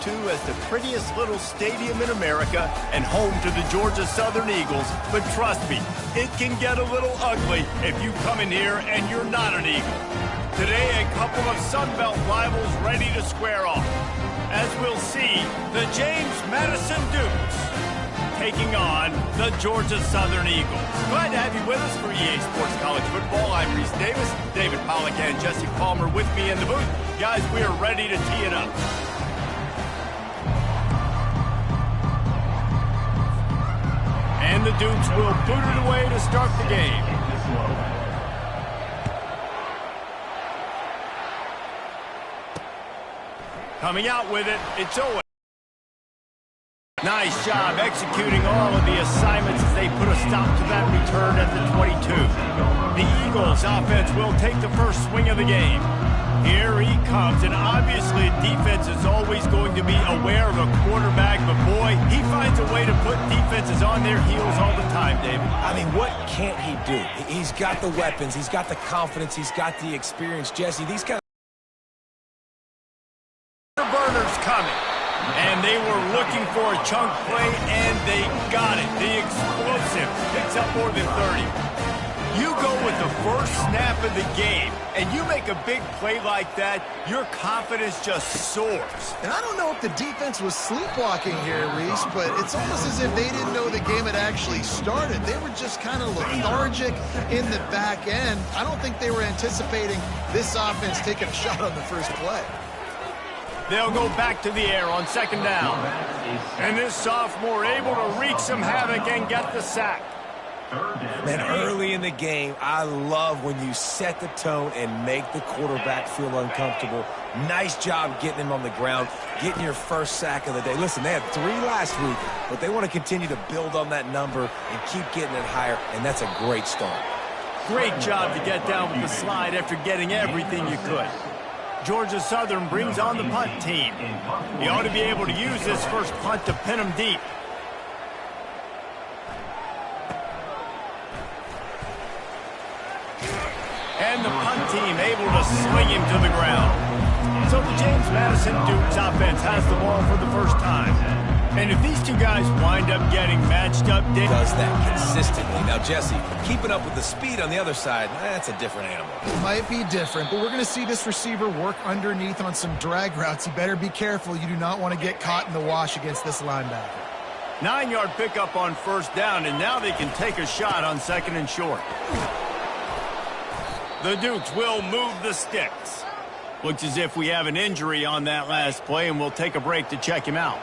to as the prettiest little stadium in America and home to the Georgia Southern Eagles. But trust me, it can get a little ugly if you come in here and you're not an Eagle. Today, a couple of Sun Belt rivals ready to square off. As we'll see, the James Madison Dukes taking on the Georgia Southern Eagles. Glad to have you with us for EA Sports College Football. I'm Reese Davis, David Pollack and Jesse Palmer with me in the booth. Guys, we are ready to tee it up. And the Dukes will boot it away to start the game. Coming out with it, it's Owen. Nice job executing all of the assignments as they put a stop to that return at the 22. The Eagles offense will take the first swing of the game. Here he comes, and obviously defense is always going to be aware of a quarterback, but boy, he finds a way to put defenses on their heels all the time, David. I mean, what can't he do? He's got the weapons, he's got the confidence, he's got the experience. Jesse, these kind of burners coming. And they were looking for a chunk play, and they got it. The explosive picks up more than 30. You go with the first snap of the game, and you make a big play like that, your confidence just soars. And I don't know if the defense was sleepwalking here, Reese, but it's almost as if they didn't know the game had actually started. They were just kind of lethargic in the back end. I don't think they were anticipating this offense taking a shot on the first play. They'll go back to the air on second down. And this sophomore able to wreak some havoc and get the sack. Man, early in the game, I love when you set the tone and make the quarterback feel uncomfortable. Nice job getting him on the ground, getting your first sack of the day. Listen, they had 3 last week, but they want to continue to build on that number and keep getting it higher, and that's a great start. Great job to get down with the slide after getting everything you could. Georgia Southern brings on the punt team. He ought to be able to use this first punt to pin him deep. And the punt team able to sling him to the ground. So the James Madison Dukes offense has the ball for the first time. And if these two guys wind up getting matched up, does that consistently. Now, Jesse, keeping up with the speed on the other side, that's a different animal. It might be different, but we're going to see this receiver work underneath on some drag routes. You better be careful. You do not want to get caught in the wash against this linebacker. 9-yard pickup on first down, and now they can take a shot on second and short. The Dukes will move the sticks. Looks as if we have an injury on that last play, and we'll take a break to check him out.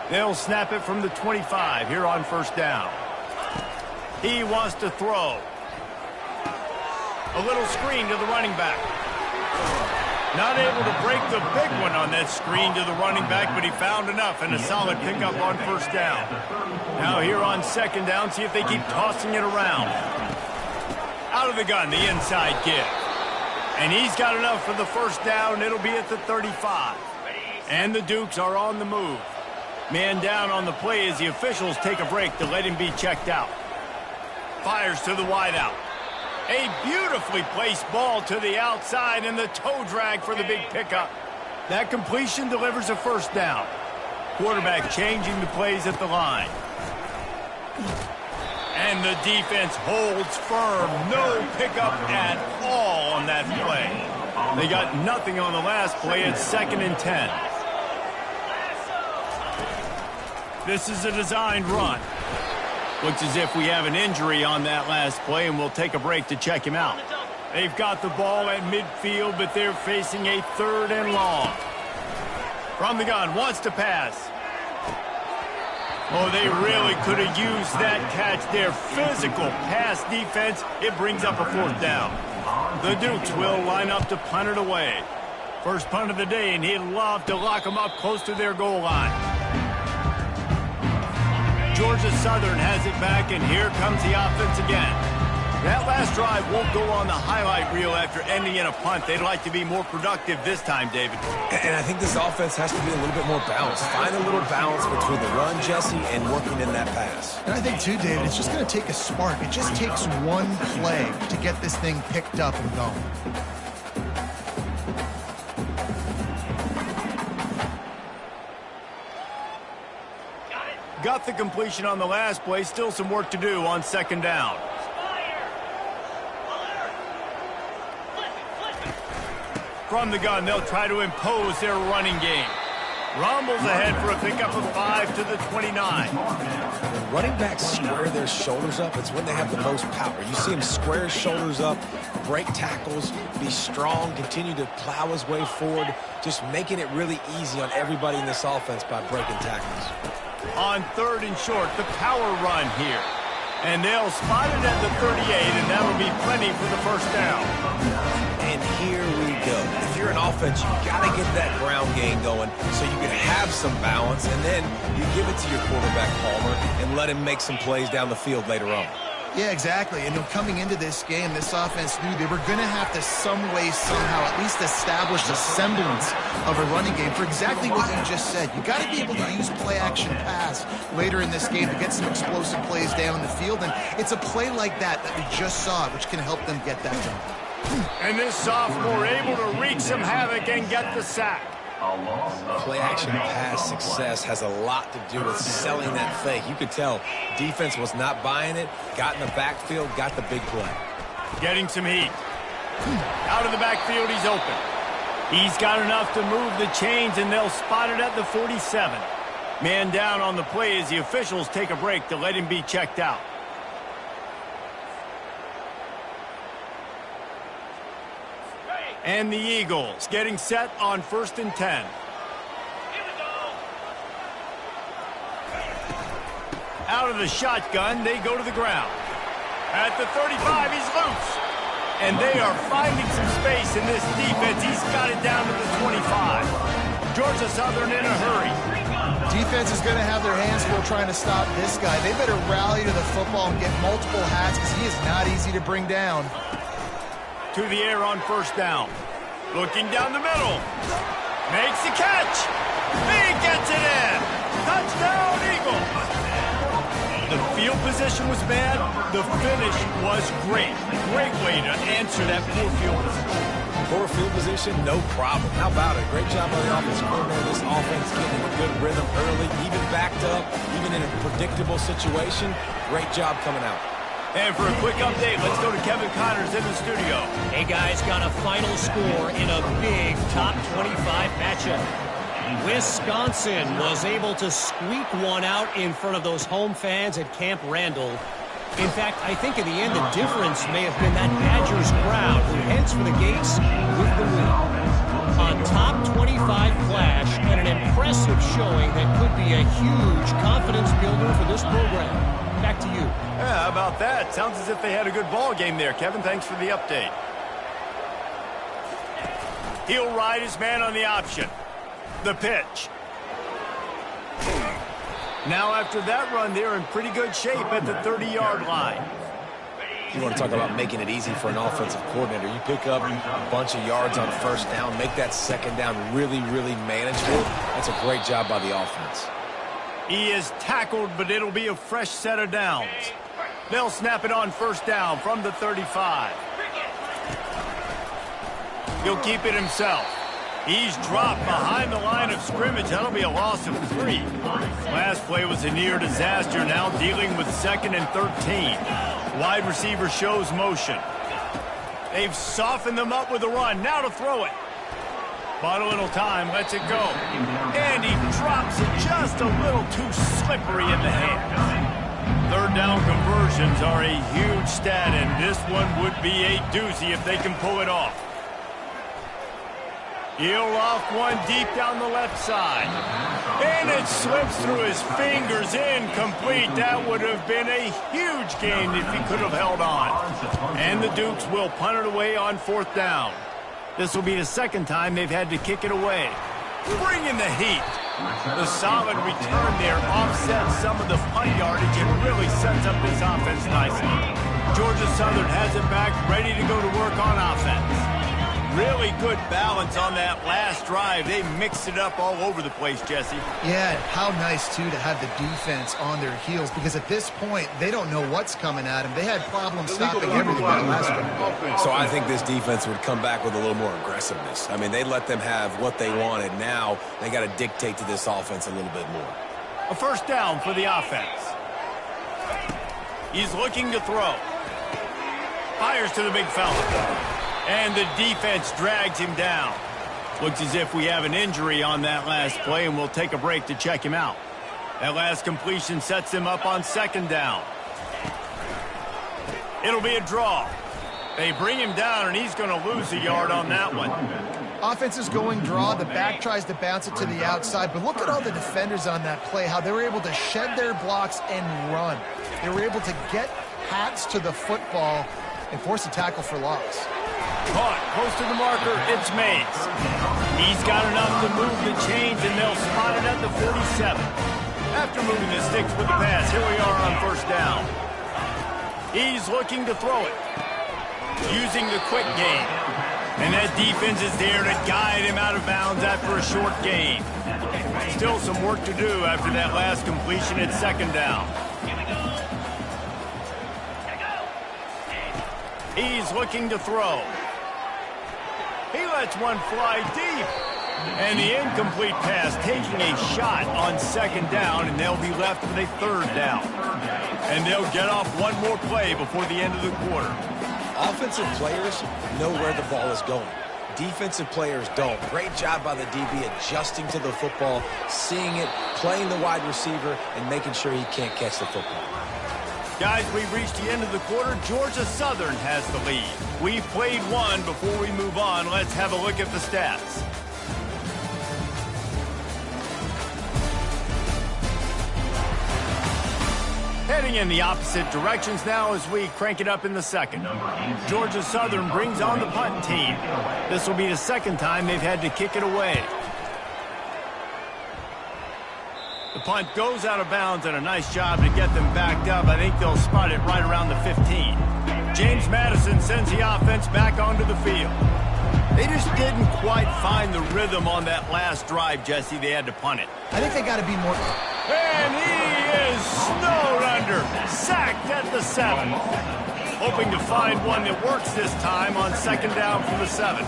They'll snap it from the 25 here on first down. He wants to throw. A little screen to the running back. Not able to break the big one on that screen to the running back, but he found enough and a solid pickup on first down. Now here on second down, see if they keep tossing it around. Out of the gun, the inside give. And he's got enough for the first down. It'll be at the 35. And the Dukes are on the move. Man down on the play as the officials take a break to let him be checked out. Fires to the wideout. A beautifully placed ball to the outside and the toe drag for the big pickup. That completion delivers a first down. Quarterback changing the plays at the line. And the defense holds firm. No pickup at all on that play. They got nothing on the last play. It's 2nd and 10. This is a designed run. Looks as if we have an injury on that last play, and we'll take a break to check him out. They've got the ball at midfield, but they're facing a 3rd and long. From the gun, wants to pass. Oh, they really could have used that catch there. Physical pass defense. It brings up a 4th down. The Dukes will line up to punt it away. First punt of the day, and he'd love to lock them up close to their goal line. Georgia Southern has it back, and here comes the offense again. That last drive won't go on the highlight reel after ending in a punt. They'd like to be more productive this time, David. And I think this offense has to be a little bit more balanced. Find a little balance between the run, Jesse, and working in that pass. And I think, too, David, it's just going to take a spark. It just takes one play to get this thing picked up and going. got the completion on the last play. Still some work to do on second down. From the gun, they'll try to impose their running game. Rumbles ahead for a pickup of 5 to the 29. When running backs square their shoulders up, it's when they have the most power. You see him square his shoulders up, break tackles, be strong, continue to plow his way forward, just making it really easy on everybody in this offense by breaking tackles. On 3rd and short, the power run here. And they'll spot it at the 38, and that'll be plenty for the first down. And here we go. If you're an offense, you got to get that ground game going so you can have some balance, and then you give it to your quarterback, Palmer, and let him make some plays down the field later on. Yeah, exactly. And coming into this game, this offense knew they were going to have to some way, somehow, at least establish a semblance of a running game for exactly what you just said. You got to be able to use play-action pass later in this game to get some explosive plays down the field. And it's a play like that we just saw, which can help them get that done. And this sophomore able to wreak some havoc and get the sack. Play-action pass success has a lot to do with selling that fake. You could tell defense was not buying it, got in the backfield, got the big play. Getting some heat. Out of the backfield, he's open. He's got enough to move the chains, and they'll spot it at the 47. Man down on the play as the officials take a break to let him be checked out. And the Eagles getting set on 1st and 10. Out of the shotgun, they go to the ground. At the 35, he's loose. And they are finding some space in this defense. He's got it down to the 25. Georgia Southern in a hurry. Defense is going to have their hands full trying to stop this guy. They better rally to the football and get multiple hats because he is not easy to bring down. To the air on 1st down. Looking down the middle. Makes the catch. He gets it in. Touchdown, Eagles. The field position was bad. The finish was great. Great way to answer that poor field position. Poor field position, no problem. How about it? Great job by the offensive coordinator. This offense getting a good rhythm early, even backed up, even in a predictable situation. Great job coming out. And for a quick update, let's go to Kevin Connors in the studio. Hey, guys, got a final score in a big top 25 matchup. Wisconsin was able to squeak one out in front of those home fans at Camp Randall. In fact, I think in the end, the difference may have been that Badgers crowd who heads for the gates with the win. A top 25 clash and an impressive showing that could be a huge confidence builder for this program. Back to you. Yeah, how about that? Sounds as if they had a good ball game there. Kevin, thanks for the update. He'll ride his man on the option. The pitch. Now after that run, they're in pretty good shape at the 30-yard line. You want to talk about making it easy for an offensive coordinator. You pick up a bunch of yards on 1st down, make that 2nd down really, really manageable. That's a great job by the offense. He is tackled, but it'll be a fresh set of downs. They'll snap it on 1st down from the 35. He'll keep it himself. He's dropped behind the line of scrimmage. That'll be a loss of 3. Last play was a near disaster. Now dealing with 2nd and 13. Wide receiver shows motion. They've softened them up with a run. Now to throw it. Bought a little time, lets it go. And he drops it just a little too slippery in the hands. 3rd down conversions are a huge stat, and this one would be a doozy if they can pull it off. He'll off one deep down the left side. And it slips through his fingers, incomplete. That would have been a huge gain if he could have held on. And the Dukes will punt it away on 4th down. This will be the 2nd time they've had to kick it away. Bringing the heat. The solid return there offsets some of the punt yardage and really sets up this offense nicely. Georgia Southern has it back, ready to go to work on offense. Really good balance on that last drive. They mixed it up all over the place, Jesse. Yeah, how nice, too, to have the defense on their heels because at this point, they don't know what's coming at them. They had problems stopping everything that last one. So I think this defense would come back with a little more aggressiveness. I mean, they let them have what they wanted. Now they got to dictate to this offense a little bit more. A first down for the offense. He's looking to throw. Fires to the big fella. And the defense drags him down. Looks as if we have an injury on that last play, and we'll take a break to check him out. That last completion sets him up on second down. It'll be a draw. They bring him down, and he's going to lose a yard on that one. Offense is going draw. The back tries to bounce it to the outside, but look at all the defenders on that play, how they were able to shed their blocks and run. They were able to get hats to the football and force a tackle for loss. Caught, close to the marker, it's Mays. He's got enough to move the chains, and they'll spot it at the 47. After moving the sticks with the pass, here we are on first down. He's looking to throw it, using the quick game. And that defense is there to guide him out of bounds after a short gain. Still some work to do after that last completion at second down. He's looking to throw. He lets one fly deep. And the incomplete pass taking a shot on second down, and they'll be left with a third down. And they'll get off one more play before the end of the quarter. Offensive players know where the ball is going. Defensive players don't. Great job by the DB adjusting to the football, seeing it, playing the wide receiver, and making sure he can't catch the football. Guys, we've reached the end of the quarter. Georgia Southern has the lead. We've played one. Before we move on, let's have a look at the stats. Heading in the opposite directions now as we crank it up in the second. Georgia Southern brings on the punt team. This will be the second time they've had to kick it away. The punt goes out of bounds, and a nice job to get them backed up. I think they'll spot it right around the 15. James Madison sends the offense back onto the field. They just didn't quite find the rhythm on that last drive, Jesse. They had to punt it. I think they got to be more... And he is snowed under, sacked at the 7. Hoping to find one that works this time on second down from the 7.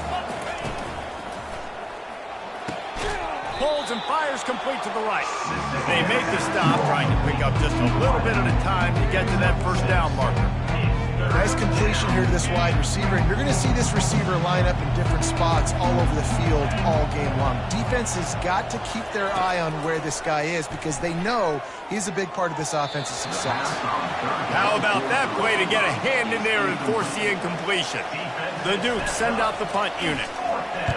Pulls and fires complete to the right. They make the stop, trying to pick up just a little bit at a time to get to that first down marker. Nice completion here to this wide receiver, and you're going to see this receiver line up in different spots all over the field all game long. Defense has got to keep their eye on where this guy is because they know he's a big part of this offensive success. How about that play to get a hand in there and force the incompletion? The Dukes send out the punt unit.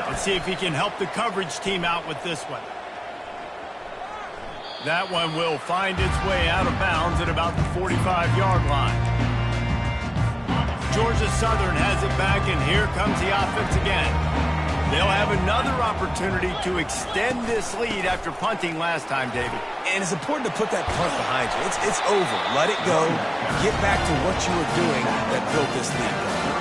Let's see if he can help the coverage team out with this one. That one will find its way out of bounds at about the 45-yard line. Georgia Southern has it back, and here comes the offense again. They'll have another opportunity to extend this lead after punting last time, David. And it's important to put that punt behind you. It's over. Let it go. Get back to what you were doing that built this lead.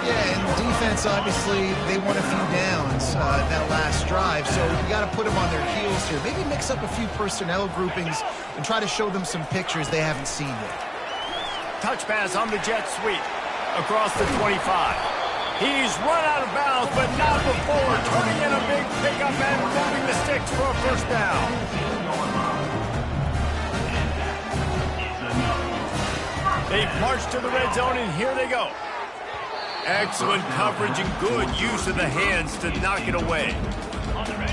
Yeah, and defense, obviously, they won a few downs that last drive, so you got to put them on their heels here. Maybe mix up a few personnel groupings and try to show them some pictures they haven't seen yet. Touch pass on the jet sweep across the 25. He's run out of bounds, but not before turning in a big pickup and moving the sticks for a first down. They've marched to the red zone, and here they go. Excellent coverage and good use of the hands to knock it away.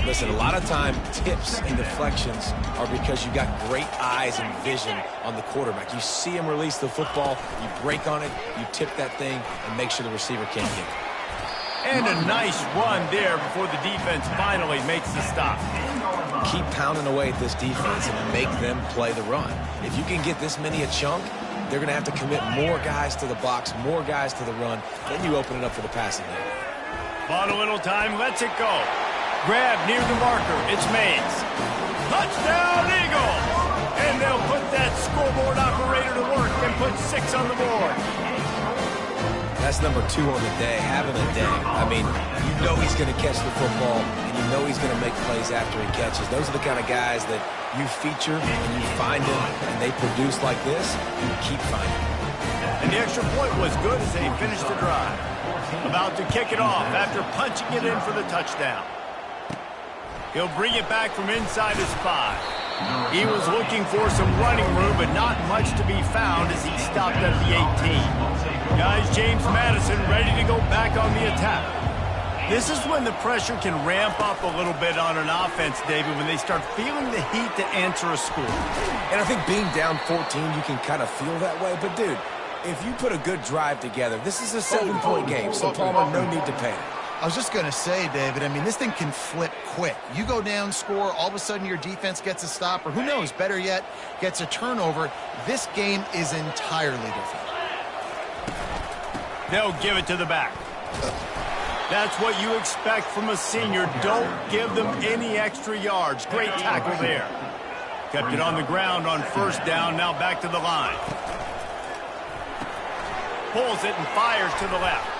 Listen, a lot of time, tips and deflections are because you got great eyes and vision on the quarterback. You see him release the football, you break on it, you tip that thing, and make sure the receiver can't get it. And a nice run there before the defense finally makes the stop. Keep pounding away at this defense and make them play the run. If you can get this many a chunk, they're going to have to commit more guys to the box, more guys to the run. Then you open it up for the passing game. Bought a little time, lets it go. Grab near the marker, it's Mays. Touchdown, Eagle! And they'll put that scoreboard operator to work and put 6 on the board. That's number 2 on the day, having a day. I mean, you know he's going to catch the football, and you know he's going to make plays after he catches. Those are the kind of guys that you feature and you find them, and they produce like this, you keep finding them. And the extra point was good as they finished the drive. About to kick it off after punching it in for the touchdown. He'll bring it back from inside his 5. He was looking for some running room, but not much to be found as he stopped at the 18. Guys, James Madison ready to go back on the attack. This is when the pressure can ramp up a little bit on an offense, David, when they start feeling the heat to answer a score. And I think being down 14, you can kind of feel that way. But, dude, if you put a good drive together, this is a 7-point game, so Palmer, no need to panic. I was just going to say, David, I mean, this thing can flip quick. You go down, score, all of a sudden your defense gets a stop, or who knows, better yet, gets a turnover. This game is entirely different. They'll give it to the back. That's what you expect from a senior. Don't give them any extra yards. Great tackle there. Kept it on the ground on first down, now back to the line. Pulls it and fires to the left.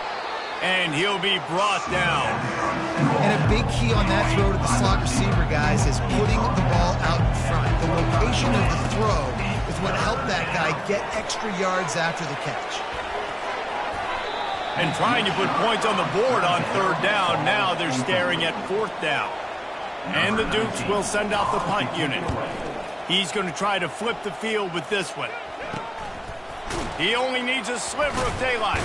And he'll be brought down. And a big key on that throw to the slot receiver, guys, is putting the ball out in front. The location of the throw is what helped that guy get extra yards after the catch. And trying to put points on the board on third down. Now they're staring at fourth down. And the Dukes will send out the punt unit. He's going to try to flip the field with this one. He only needs a sliver of daylight.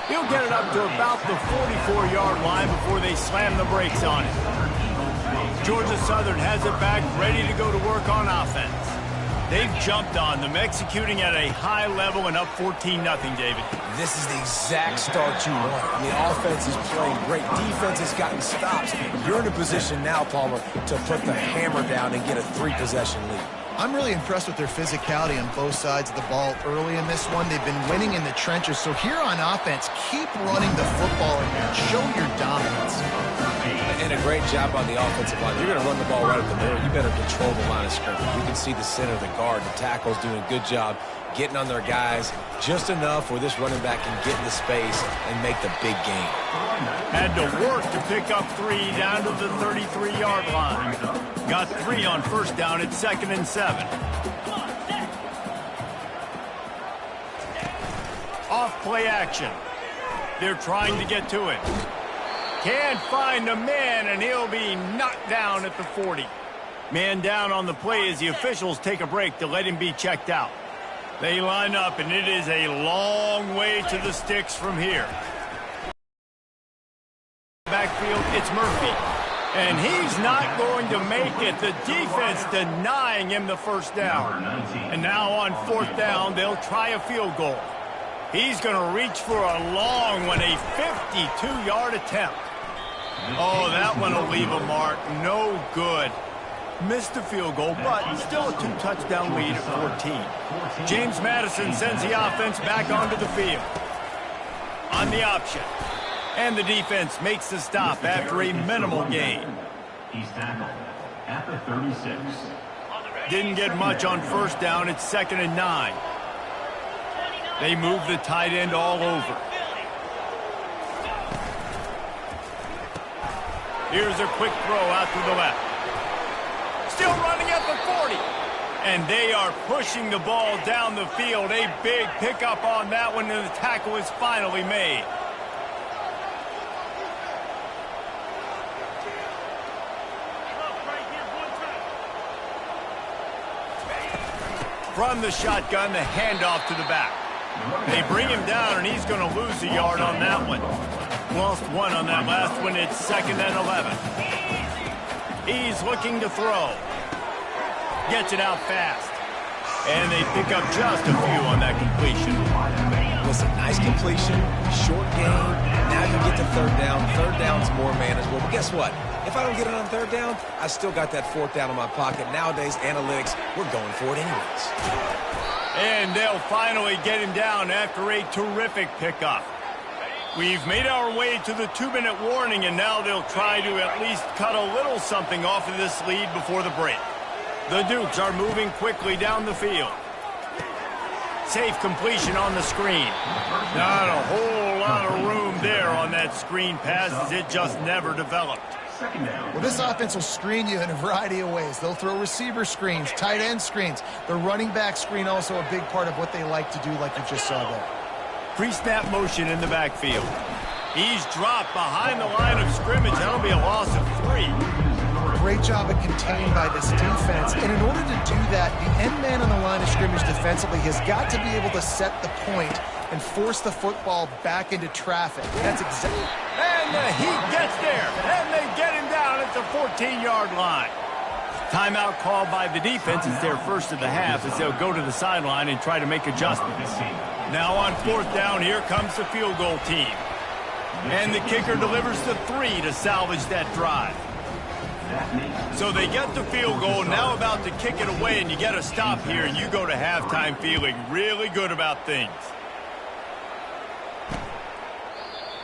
He'll get it up to about the 44-yard line before they slam the brakes on it. Georgia Southern has it back, ready to go to work on offense. They've jumped on them, executing at a high level and up 14-0, David. This is the exact start you want. I mean, offense is playing great. Defense has gotten stops. You're in a position now, Palmer, to put the hammer down and get a 3-possession lead. I'm really impressed with their physicality on both sides of the ball early in this one. They've been winning in the trenches. So here on offense, keep running the football and show your dominance. And a great job on the offensive line. You're going to run the ball right up the middle. You better control the line of scrimmage. You can see the center, the guard, the tackle's doing a good job getting on their guys just enough where this running back can get into space and make the big game. Had to work to pick up 3 down to the 33-yard line. Got 3 on first down at 2nd and 7. Off play action. They're trying to get to it. Can't find a man, and he'll be knocked down at the 40. Man down on the play as the officials take a break to let him be checked out. They line up, and it is a long way to the sticks from here. Backfield, it's Murphy. And he's not going to make it. The defense denying him the first down. And now on fourth down, they'll try a field goal. He's going to reach for a long one, a 52-yard attempt. Oh, that one will leave a mark. No good. Missed the field goal, but still a 2-touchdown lead at 14. James Madison sends the offense back onto the field. On the option. And the defense makes the stop after a minimal gain. He's tackled at the 36. Didn't get much on first down. It's 2nd and 9. They move the tight end all over. Here's a quick throw out to the left. Still running at the 40. And they are pushing the ball down the field. A big pickup on that one, and the tackle is finally made. From the shotgun, the handoff to the back. They bring him down, and he's going to lose a yard on that one. Lost 1 on that last one. It's 2nd and 11. He's looking to throw. Gets it out fast. And they pick up just a few on that completion. Listen, nice completion, short game. Now you get to third down. Third down's more manageable. But guess what? If I don't get it on third down, I still got that fourth down in my pocket. Nowadays, analytics, we're going for it anyways. And they'll finally get him down after a terrific pickup. We've made our way to the 2-minute warning, and now they'll try to at least cut a little something off of this lead before the break. The Dukes are moving quickly down the field. Safe completion on the screen. Not a whole lot of room there on that screen pass, as it just never developed. Well, this offense will screen you in a variety of ways. They'll throw receiver screens, tight end screens. The running back screen also a big part of what they like to do, like you just saw there. Pre-snap motion in the backfield. He's dropped behind the line of scrimmage. That'll be a loss of 3. Great job of contained by this defense. And in order to do that, the end man on the line of scrimmage defensively has got to be able to set the point and force the football back into traffic. That's exactly. And the Heat gets there, and they get him down at the 14-yard line. Timeout called by the defense. It's their first of the half as they'll go to the sideline and try to make adjustments. Now on 4th down, here comes the field goal team. And the kicker delivers the 3 to salvage that drive. So they get the field goal, now about to kick it away, and you get a stop here, and you go to halftime feeling really good about things.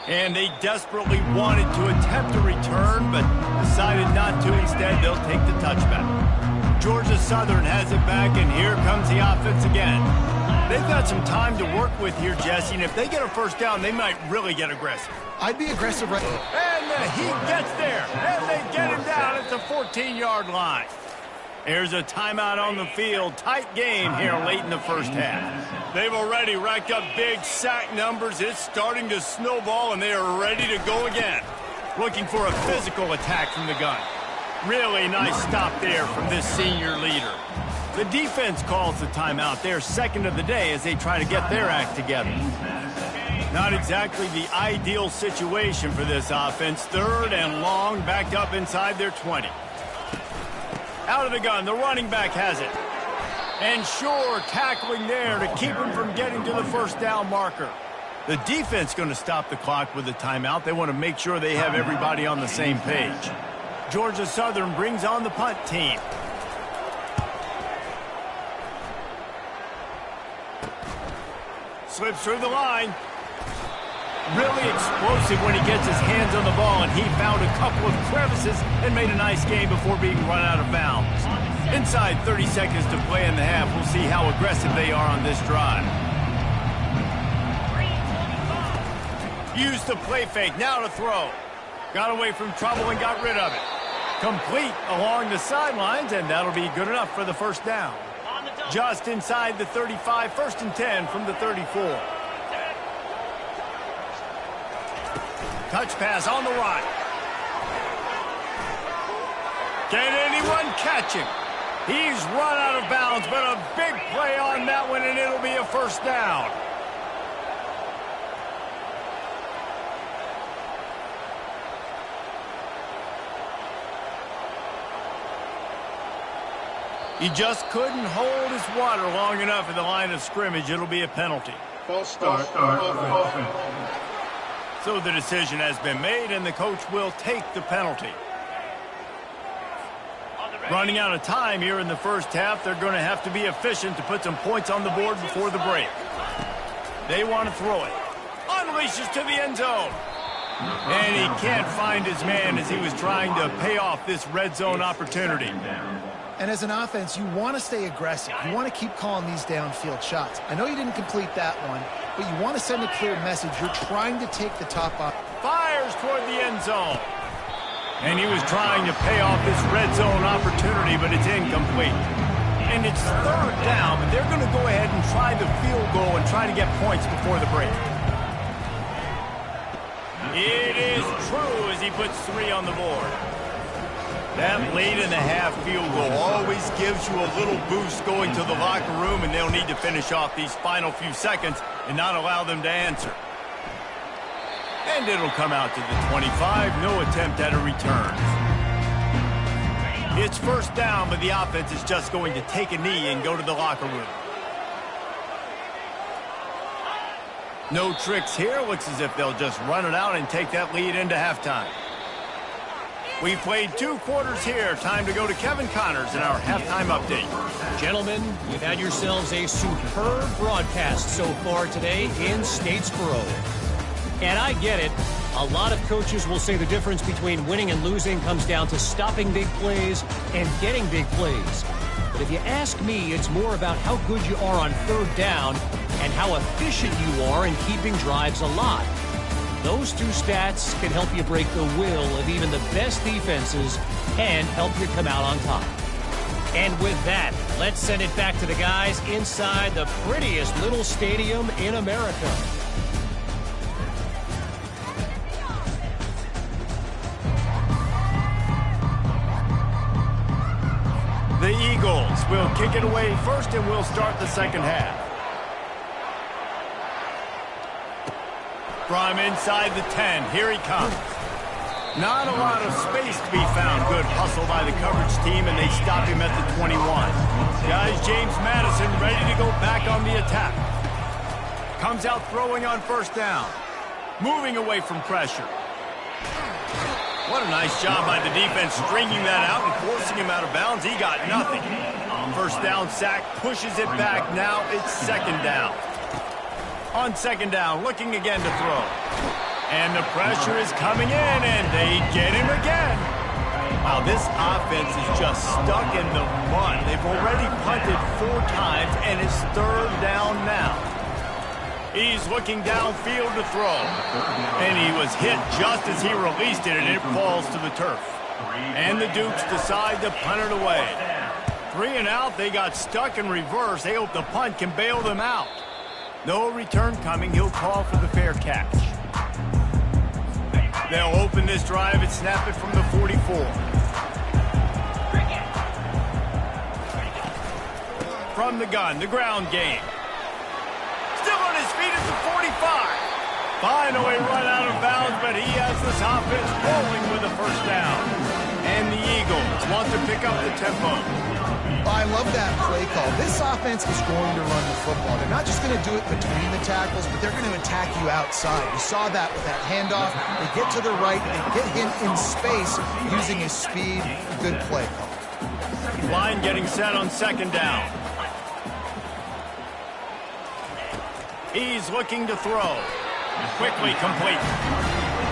And they desperately wanted to attempt a return, but decided not to. Instead, they'll take the touchback. Georgia Southern has it back, and here comes the offense again. They've got some time to work with here, Jesse, and if they get a first down, they might really get aggressive. I'd be aggressive right now. And the Heat gets there, and they get him down at the 14-yard line. Here's a timeout on the field. Tight game here late in the first half. They've already racked up big sack numbers. It's starting to snowball, and they are ready to go again. Looking for a physical attack from the gun. Really nice stop there from this senior leader. The defense calls the timeout. They're second of the day as they try to get their act together. Not exactly the ideal situation for this offense. 3rd and long, backed up inside their 20. Out of the gun, the running back has it. And sure, tackling there to keep him from getting to the first down marker. The defense going to stop the clock with a timeout. They want to make sure they have everybody on the same page. Georgia Southern brings on the punt team. Slips through the line. Really explosive when he gets his hands on the ball, and he found a couple of crevices and made a nice game before being run out of bounds. Inside 30 seconds to play in the half. We'll see how aggressive they are on this drive. Used the play fake, now to throw. Got away from trouble and got rid of it. Complete along the sidelines, and that'll be good enough for the first down. Just inside the 35, 1st and 10 from the 34. Touch pass on the right. Can anyone catch him? He's run out of bounds, but a big play on that one, and it'll be a first down. He just couldn't hold his water long enough in the line of scrimmage. It'll be a penalty. False start. Offense. So the decision has been made, and the coach will take the penalty. Running out of time here in the first half. They're going to have to be efficient to put some points on the board before the break. They want to throw it. Unleashes to the end zone. And he can't find his man as he was trying to pay off this red zone opportunity. And as an offense, you want to stay aggressive. You want to keep calling these downfield shots. I know you didn't complete that one, but you want to send a clear message. You're trying to take the top off. Fires toward the end zone. And he was trying to pay off this red zone opportunity, but it's incomplete. And it's 3rd down, but they're going to go ahead and try the field goal and try to get points before the break. It is true as he puts 3 on the board. That late in the half field goal always gives you a little boost going to the locker room, and they'll need to finish off these final few seconds and not allow them to answer. And it'll come out to the 25. No attempt at a return. It's first down, but the offense is just going to take a knee and go to the locker room. No tricks here. Looks as if they'll just run it out and take that lead into halftime. We've played 2 quarters here. Time to go to Kevin Connors in our halftime update. Gentlemen, you've had yourselves a superb broadcast so far today in Statesboro. And I get it. A lot of coaches will say the difference between winning and losing comes down to stopping big plays and getting big plays. But if you ask me, it's more about how good you are on 3rd down and how efficient you are in keeping drives alive. Those 2 stats can help you break the will of even the best defenses and help you come out on top. And with that, let's send it back to the guys inside the prettiest little stadium in America. The Eagles will kick it away first, and we'll start the second half. From inside the 10, here he comes. Not a lot of space to be found. Good hustle by the coverage team, and they stop him at the 21. Guys, James Madison ready to go back on the attack. Comes out throwing on first down. Moving away from pressure. What a nice job by the defense stringing that out and forcing him out of bounds. He got nothing. First down sack, pushes it back. Now it's second down. On second down, looking again to throw. And the pressure is coming in, and they get him again. Wow, this offense is just stuck in the mud. They've already punted 4 times, and it's third down now. He's looking downfield to throw. And he was hit just as he released it, and it falls to the turf. And the Dukes decide to punt it away. 3 and out, they got stuck in reverse. They hope the punt can bail them out. No return coming. He'll call for the fair catch. They'll open this drive and snap it from the 44. From the gun, the ground game. Still on his feet at the 45. Finally run out of bounds, but he has this offense rolling with a first down. And the Eagles want to pick up the tempo. I love that play call. This offense is going to run the football. They're not just going to do it between the tackles, but they're going to attack you outside. You saw that with that handoff. They get to the right. They get him in space using his speed. Good play call. Line getting set on second down. He's looking to throw. Quickly complete.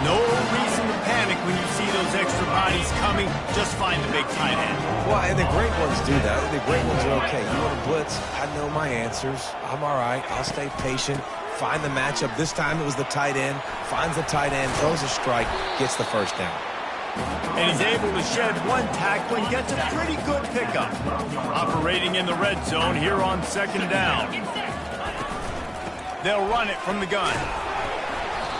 No reason to panic when you see those extra bodies coming. Just find the big tight end. Well, and the great ones do that. The great ones are okay. You want to blitz? I know my answers. I'm all right. I'll stay patient. Find the matchup. This time it was the tight end. Finds the tight end, throws a strike, gets the first down. And he's able to shed 1 tackle and gets a pretty good pickup. Operating in the red zone here on second down. They'll run it from the gun.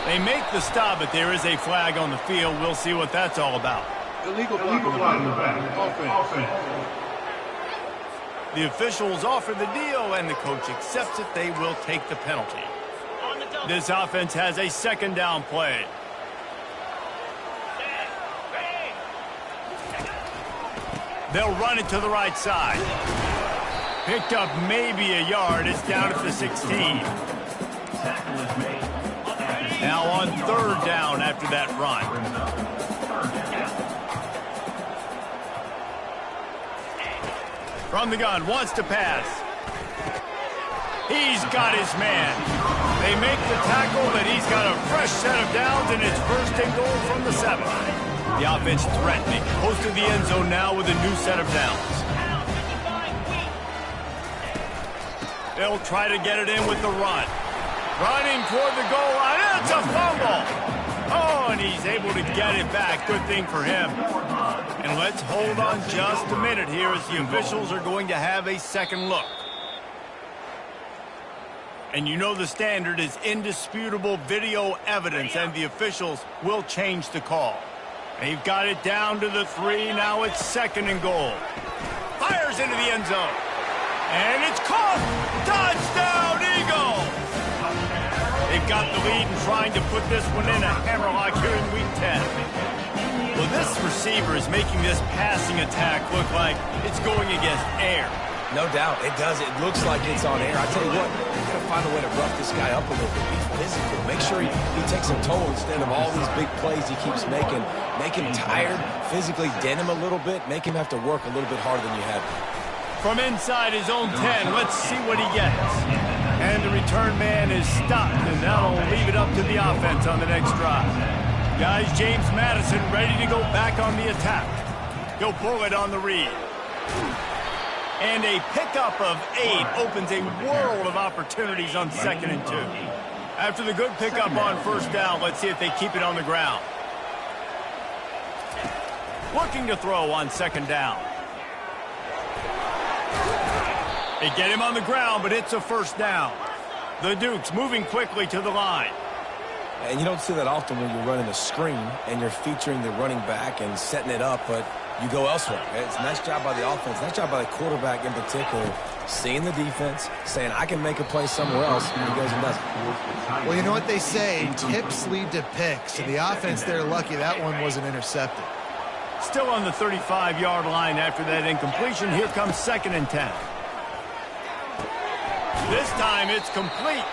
They make the stop, but there is a flag on the field. We'll see what that's all about. Illegal block in the back. Offense. The officials offer the deal, and the coach accepts it. They will take the penalty. This offense has a second down play. They'll run it to the right side. Picked up maybe a yard. It's down at the 16. Now on third down after that run. From the gun, wants to pass. He's got his man. They make the tackle, but he's got a fresh set of downs, and it's first and goal from the 7. The offense threatening. Close to the end zone now with a new set of downs. They'll try to get it in with the run. Running toward the goal line. It's a fumble. Oh, and he's able to get it back. Good thing for him. And let's hold on just a minute here as the officials are going to have a second look. And you know the standard is indisputable video evidence, and the officials will change the call. They've got it down to the 3. Now it's second and goal. Fires into the end zone. And it's caught. Touchdown, Eagles. They've got the lead and trying to put this one in a hammerlock here in Week 10. Well, this receiver is making this passing attack look like it's going against air. No doubt, it does. It looks like it's on air. I tell you what, you've got to find a way to rough this guy up a little bit. Be physical. Make sure he takes a toll instead of all these big plays he keeps making. Make him tired, physically dent him a little bit, make him have to work a little bit harder than you have. From inside his own 10, let's see what he gets. And the return man is stopped, and that'll leave it up to the offense on the next drive. Guys, James Madison ready to go back on the attack. He'll pull it on the read. And a pickup of 8 opens a world of opportunities on second and 2. After the good pickup on first down, let's see if they keep it on the ground. Looking to throw on second down. They get him on the ground, but it's a first down. The Dukes moving quickly to the line. And you don't see that often when you're running a screen and you're featuring the running back and setting it up, but you go elsewhere. It's a nice job by the offense, nice job by the quarterback in particular, seeing the defense, saying, I can make a play somewhere else, and he goes and does it. Well, you know what they say, tips lead to picks. And the offense, they're lucky that one wasn't intercepted. Still on the 35-yard line after that incompletion. Here comes 2nd and 10. This time it's complete.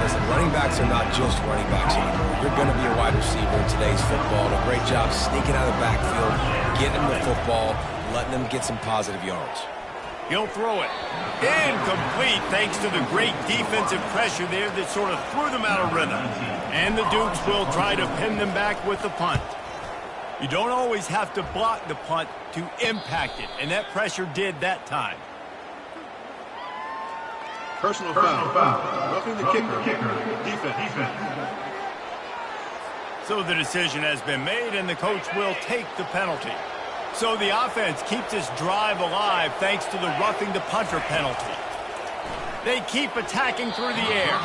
Listen, running backs are not just running backs anymore. You're going to be a wide receiver in today's football. And a great job sneaking out of the backfield, getting them the football, letting them get some positive yards. He'll throw it. Incomplete thanks to the great defensive pressure there that sort of threw them out of rhythm. And the Dukes will try to pin them back with the punt. You don't always have to block the punt to impact it, and that pressure did that time. Personal foul. Roughing the kicker. Defense. So the decision has been made, and the coach will take the penalty. So the offense keeps this drive alive thanks to the roughing the punter penalty. They keep attacking through the air,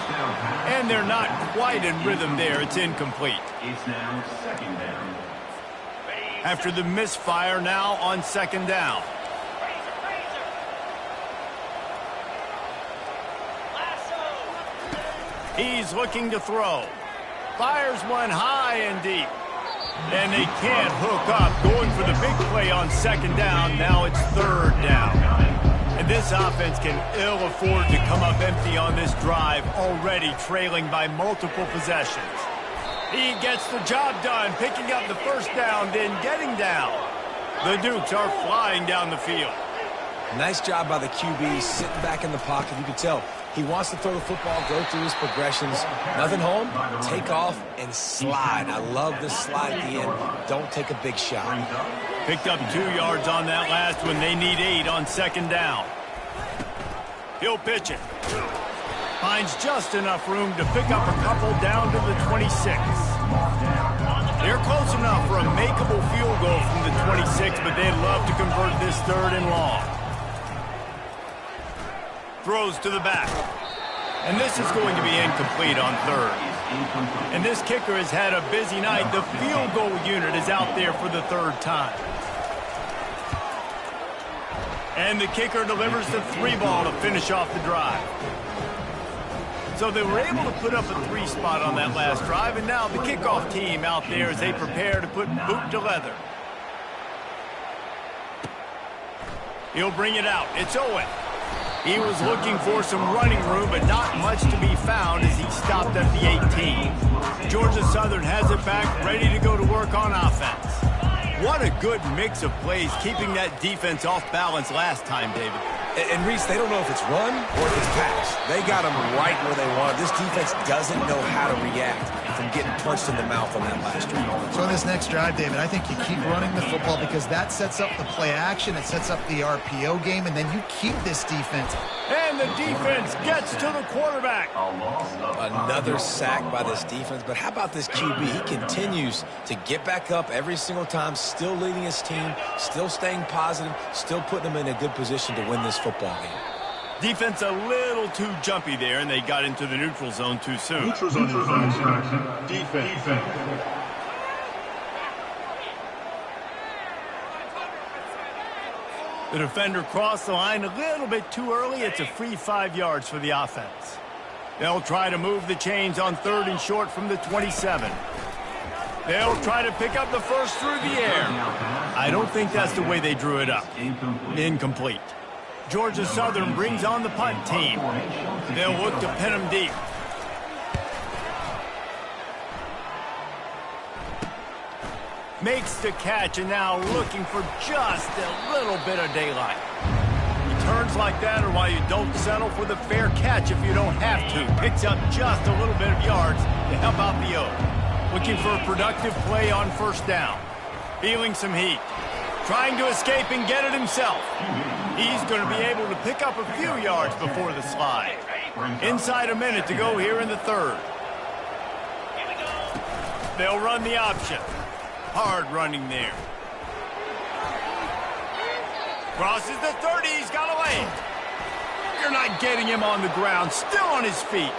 and they're not quite in rhythm there. It's incomplete. It's now 2nd down. After the misfire, now on 2nd down. He's looking to throw. Fires one high and deep. And they can't hook up. Going for the big play on 2nd down. Now it's 3rd down. And this offense can ill afford to come up empty on this drive, already trailing by multiple possessions. He gets the job done, picking up the 1st down, then getting down. The Dukes are flying down the field. Nice job by the QB, sitting back in the pocket. You can tell he wants to throw the football, go through his progressions. Nothing home, take off, and slide. I love this slide at the end. Don't take a big shot. Picked up 2 yards on that last one. They need 8 on 2nd down. He'll pitch it. Finds just enough room to pick up a couple down to the 26. They're close enough for a makeable field goal from the 26, but they'd love to convert this 3rd and long. Throws to the back. And this is going to be incomplete on 3rd. And this kicker has had a busy night. The field goal unit is out there for the 3rd time. And the kicker delivers the 3 ball to finish off the drive. So they were able to put up a 3 spot on that last drive, and now the kickoff team out there as they prepare to put boot to leather. He'll bring it out. It's Owen. He was looking for some running room, but not much to be found as he stopped at the 18. Georgia Southern has it back, ready to go to work on offense. What a good mix of plays, keeping that defense off balance last time, David. And Reese, they don't know if it's run or if it's pass. They got them right where they want. This defense doesn't know how to react from getting punched in the mouth on that last drive. So in this next drive, David, I think you keep running the football because that sets up the play action. It sets up the RPO game, and then you keep this defense. And the defense gets to the quarterback. Another sack by this defense. But how about this QB? He continues to get back up every single time, still leading his team, still staying positive, still putting them in a good position to win this football game. Defense a little too jumpy there, and they got into the neutral zone too soon. Neutral zone infraction. Defense. The defender crossed the line a little bit too early. It's a free 5 yards for the offense. They'll try to move the chains on 3rd and short from the 27. They'll try to pick up the 1st through the air. I don't think that's the way they drew it up. Incomplete. Georgia Southern brings on the punt team. They'll look to pin them deep. Makes the catch, and now looking for just a little bit of daylight. Returns like that are why you don't settle for the fair catch if you don't have to. Picks up just a little bit of yards to help out the O. Looking for a productive play on 1st down. Feeling some heat. Trying to escape and get it himself. He's going to be able to pick up a few yards before the slide. Inside a minute to go here in the 3rd. They'll run the option. Hard running there. Crosses the 30. He's got away. You're not getting him on the ground. Still on his feet.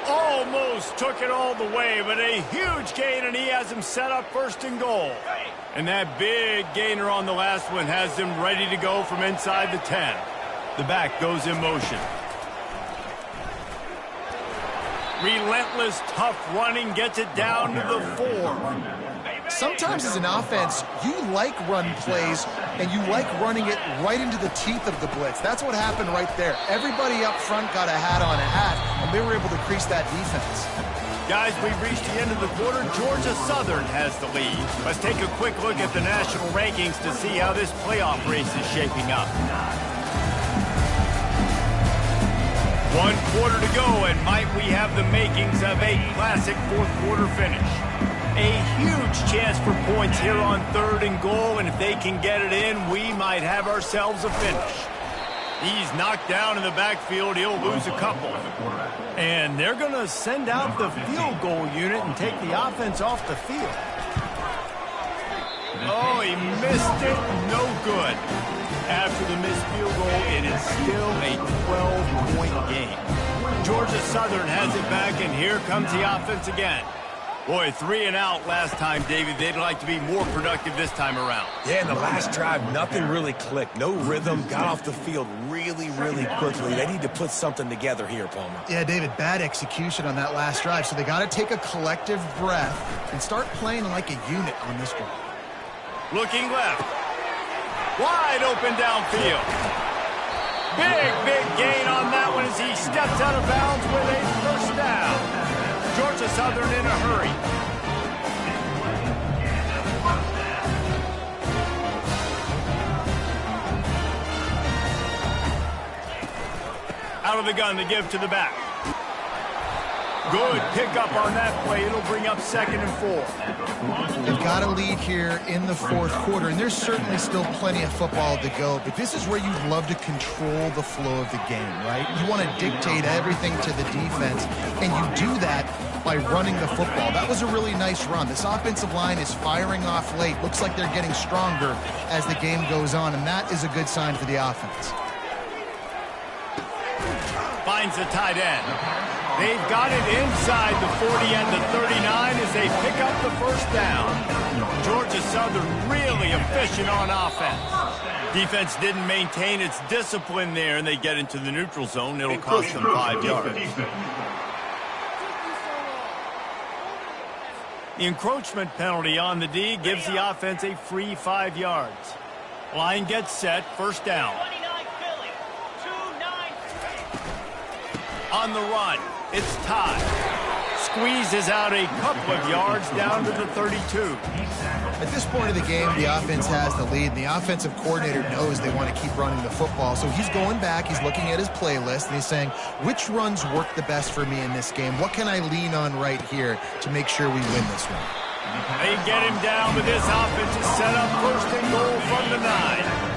Almost took it all the way, but a huge gain, and he has him set up first and goal. And that big gainer on the last one has him ready to go from inside the 10. The back goes in motion. Relentless, tough running gets it down to the 4. Sometimes as an offense, you like run plays, and you like running it right into the teeth of the blitz. That's what happened right there. Everybody up front got a hat on a hat, and they were able to crease that defense. Guys, we've reached the end of the quarter. Georgia Southern has the lead. Let's take a quick look at the national rankings to see how this playoff race is shaping up. 1 quarter to go, and might we have the makings of a classic fourth quarter finish. A huge chance for points here on 3rd and goal, and if they can get it in, we might have ourselves a finish. He's knocked down in the backfield. He'll lose a couple. And they're going to send out the field goal unit and take the offense off the field. Oh, he missed it. No good. After the missed field goal, it is still a 12-point game. Georgia Southern has it back, and here comes the offense again. Boy, 3 and out last time, David. They'd like to be more productive this time around. Yeah, in the last drive, nothing really clicked. No rhythm, got off the field really quickly. They need to put something together here, Palmer. Yeah, David, bad execution on that last drive, so they got to take a collective breath and start playing like a unit on this one. Looking left. Wide open downfield. Big gain on that one as he steps out of bounds with a first down. Georgia Southern in a hurry. Out of the gun to give to the back. Good pickup on that play. It'll bring up 2nd and 4. They've got a lead here in the 4th quarter, and there's certainly still plenty of football to go, but this is where you'd love to control the flow of the game, right? You want to dictate everything to the defense, and you do that by running the football. That was a really nice run. This offensive line is firing off late. Looks like they're getting stronger as the game goes on, and that is a good sign for the offense. Finds the tight end. They've got it inside the 40 and the 39 as they pick up the first down. Georgia Southern really efficient on offense. Defense didn't maintain its discipline there, and they get into the neutral zone. It'll cost them 5 yards. The encroachment penalty on the D gives the offense a free 5 yards. Line gets set, first down. On the run, it's Todd. Squeezes out a couple of yards down to the 32. At this point of the game, the offense has the lead, and the offensive coordinator knows they want to keep running the football. So he's going back, he's looking at his playlist, and he's saying, which runs work the best for me in this game? What can I lean on right here to make sure we win this one? They get him down, but this offense is set up first and goal from the 9.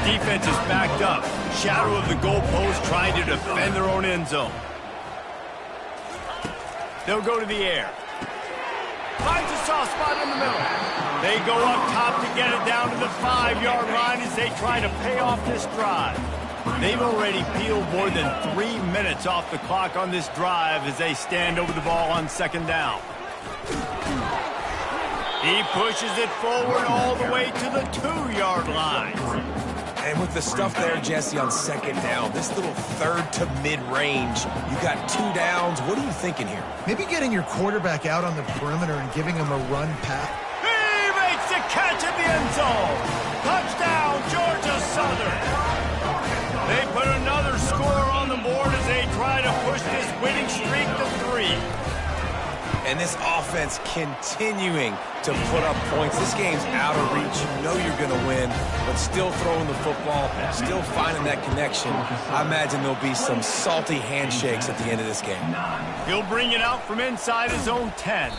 Defense is backed up. Shadow of the goalpost trying to defend their own end zone. They'll go to the air. Finds a soft spot in the middle. They go up top to get it down to the 5-yard line as they try to pay off this drive. They've already peeled more than 3 minutes off the clock on this drive as they stand over the ball on 2nd down. He pushes it forward all the way to the 2-yard line. And with the stuff there, Jesse, on 2nd down, this little 3rd to mid-range, you got 2 downs. What are you thinking here? Maybe getting your quarterback out on the perimeter and giving him a run pass. He makes the catch at the end zone. Touchdown, Georgia Southern. They put another score on the board as they try to push this winning streak to 3. And this offense continuing to put up points. This game's out of reach. You know you're going to win, but still throwing the football, still finding that connection. I imagine there'll be some salty handshakes at the end of this game. He'll bring it out from inside his own 10.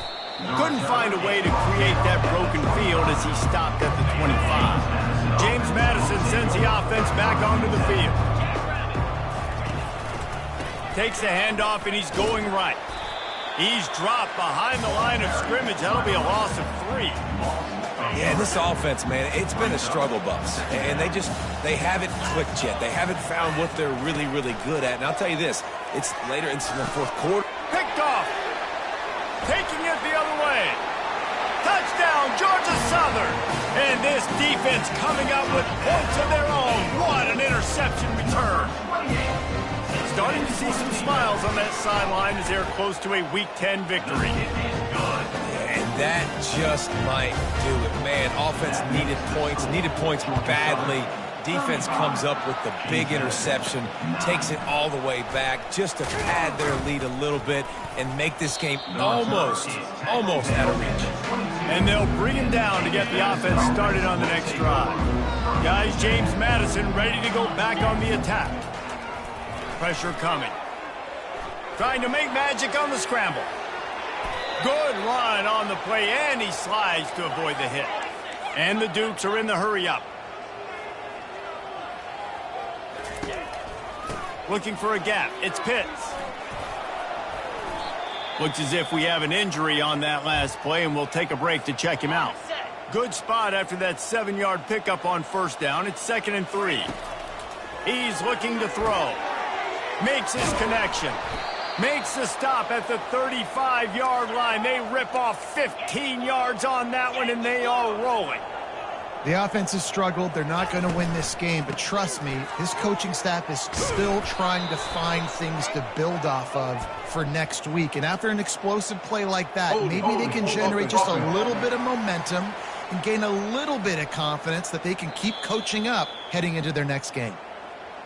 Couldn't find a way to create that broken field as he stopped at the 25. James Madison sends the offense back onto the field. Takes the handoff, and he's going right. He's dropped behind the line of scrimmage. That'll be a loss of 3. Yeah, this offense, man, it's been a struggle bus. And they haven't clicked yet. They haven't found what they're really, really good at. And I'll tell you this, it's later into the fourth quarter. Picked off. Taking it the other way. Touchdown, Georgia Southern. And this defense coming up with points of their own. What an interception return. Starting to see some smiles on that sideline as they're close to a Week 10 victory. And that just might do it. Man, offense needed points badly. Defense comes up with the big interception, takes it all the way back just to pad their lead a little bit and make this game almost out of reach. And they'll bring him down to get the offense started on the next drive. Guys, James Madison ready to go back on the attack. Pressure coming. Trying to make magic on the scramble. Good run on the play, and he slides to avoid the hit. And the Dukes are in the hurry-up. Looking for a gap. It's Pitts. Looks as if we have an injury on that last play, and we'll take a break to check him out. Good spot after that 7-yard pickup on first down. It's 2nd and 3. He's looking to throw. Makes his connection. Makes the stop at the 35-yard line. They rip off 15 yards on that one, and they are rolling. The offense has struggled. They're not going to win this game, but trust me, this coaching staff is still trying to find things to build off of for next week. And after an explosive play like that, maybe they can generate just a little bit of momentum and gain a little bit of confidence that they can keep coaching up heading into their next game.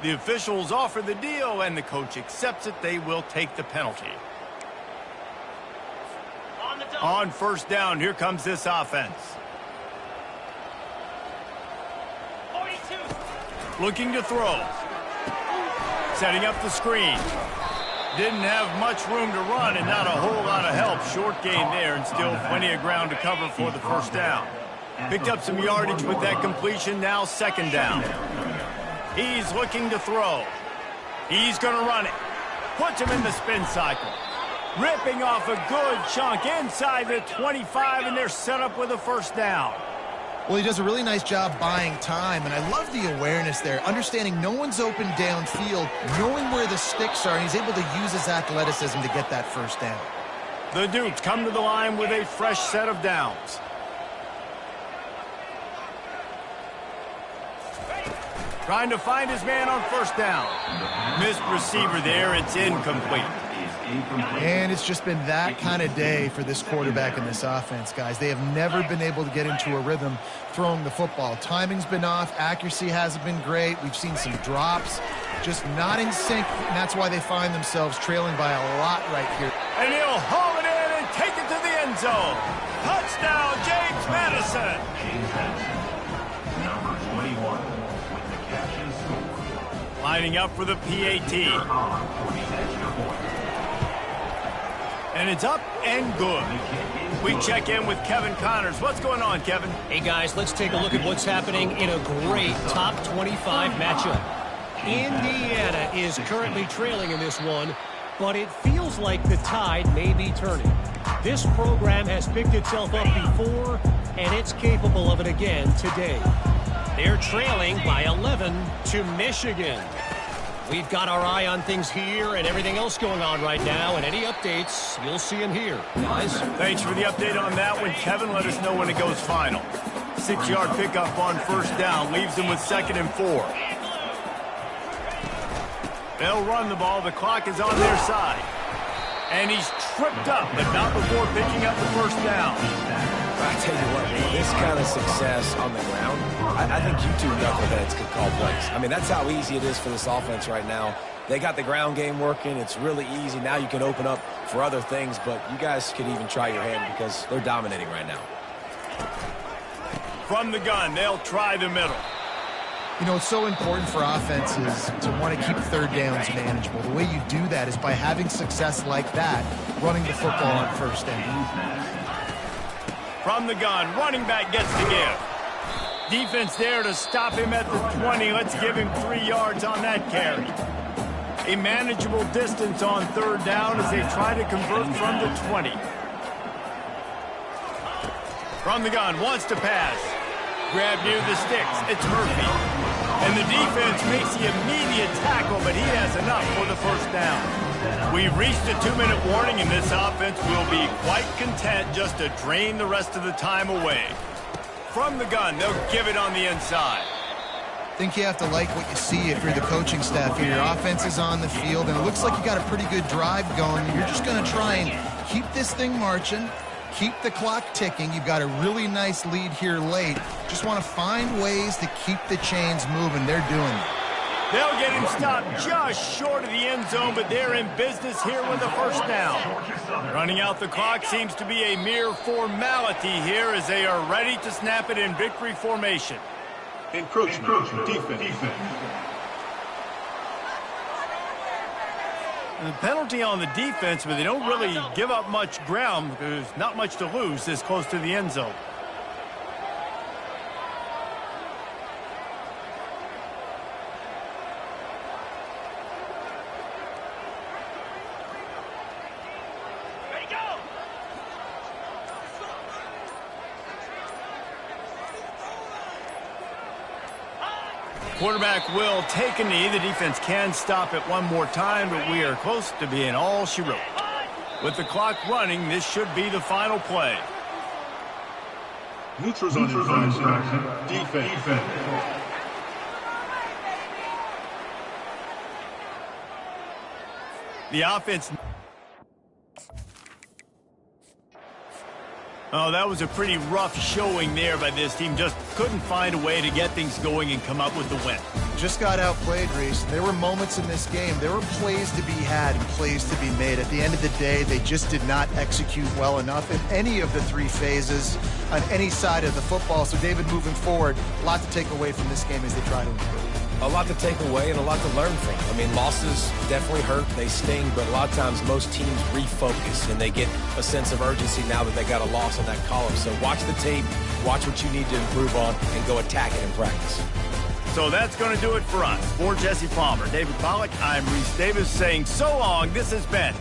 The officials offer the deal, and the coach accepts it. They will take the penalty. On first down, here comes this offense. 42. Looking to throw. Setting up the screen. Didn't have much room to run and not a whole lot of help. Short gain there and still plenty of ground to cover for the first down. Picked up some yardage with that completion. Now 2nd down. He's looking to throw. He's going to run it. Puts him in the spin cycle. Ripping off a good chunk inside the 25, and they're set up with a first down. Well, he does a really nice job buying time, and I love the awareness there, understanding no one's open downfield, knowing where the sticks are, and he's able to use his athleticism to get that first down. The Dukes come to the line with a fresh set of downs. Trying to find his man on first down. Missed receiver there. It's incomplete. And it's just been that kind of day for this quarterback and this offense, guys. They have never been able to get into a rhythm throwing the football. Timing's been off. Accuracy hasn't been great. We've seen some drops. Just not in sync, and that's why they find themselves trailing by a lot right here. And he'll haul it in and take it to the end zone. Touchdown, James Madison. Number 21 with the catch and score. Lining up for the PAT. And it's up and good. We check in with Kevin Connors. What's going on, Kevin? Hey, guys, let's take a look at what's happening in a great top 25 matchup. Indiana is currently trailing in this one, but it feels like the tide may be turning. This program has picked itself up before, and it's capable of it again today. They're trailing by 11 to Michigan. We've got our eye on things here and everything else going on right now, and any updates, you'll see them here. Guys? Thanks for the update on that one, Kevin. Let us know when it goes final. 6-yard pickup on first down leaves them with 2nd and 4. They'll run the ball. The clock is on their side. And he's tripped up, but not before picking up the first down. I tell you what, man, this kind of success on the ground, I think you two knuckleheads could call plays. I mean, that's how easy it is for this offense right now. They got the ground game working. It's really easy. Now you can open up for other things, but you guys could even try your hand because they're dominating right now. From the gun, they'll try the middle. You know, it's so important for offenses to want to keep third downs manageable. The way you do that is by having success like that, running the football on first down. From the gun, running back gets to give. Defense there to stop him at the 20. Let's give him 3 yards on that carry. A manageable distance on third down as they try to convert from the 20. From the gun, wants to pass. Grab near the sticks. It's Murphy. And the defense makes the immediate tackle, but he has enough for the first down. We've reached a 2-minute warning, and this offense will be quite content just to drain the rest of the time away. From the gun, they'll give it on the inside. I think you have to like what you see if you're the coaching staff here. Your offense is on the field, and it looks like you got a pretty good drive going. You're just going to try and keep this thing marching, keep the clock ticking. You've got a really nice lead here late. Just want to find ways to keep the chains moving. They're doing it. They'll get him stopped just short of the end zone, but they're in business here with a first down. Running out the clock seems to be a mere formality here as they are ready to snap it in victory formation. Encroachment. Defense. The penalty on the defense, but they don't really give up much ground. There's not much to lose this close to the end zone. Quarterback will take a knee. The defense can stop it one more time, but we are close to being all she wrote. With the clock running, this should be the final play. Neutrals on defense. The offense... Oh, that was a pretty rough showing there by this team. Just couldn't find a way to get things going and come up with the win. Just got outplayed, Reese. There were moments in this game. There were plays to be had and plays to be made. At the end of the day, they just did not execute well enough in any of the three phases on any side of the football. So, David, moving forward, a lot to take away from this game as they try to improve. A lot to take away and a lot to learn from. I mean, losses definitely hurt, they sting, but a lot of times most teams refocus and they get a sense of urgency now that they got a loss on that column. So watch the tape, watch what you need to improve on, and go attack it in practice. So that's going to do it for us. For Jesse Palmer, David Pollack, I'm Reese Davis saying so long. This has been